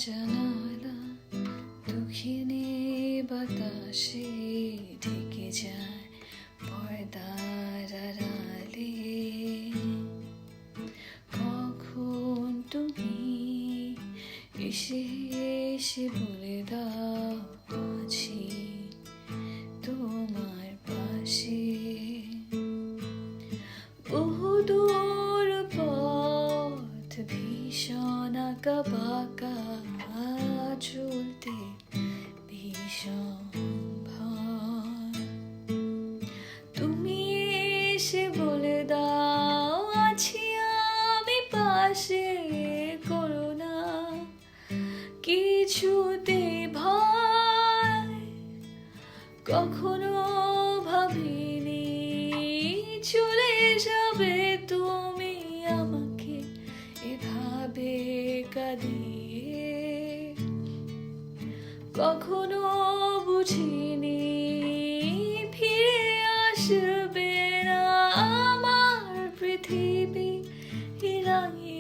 জানালা দক্ষিণে বাতাসে ঢেকে যায় পর্দার আড়ালে। কখন তুমি এসে এসে বলে দাও আছি তোমার পাশে। বহুদূর পথ ভীষণ আঁকা বাঁকা চলতে ভীষণ ভয়। তুমি এসে বলে দাও আছি আমি পাশে, করো না কিছুতে ভয়। কখনো ভাবিনি চলে যাবে তুমি আমাকে এভাবে কাঁদিয়ে। কখনো বুঝিনি ফিরে আসবে না আমার পৃথিবী রাঙিয়ে।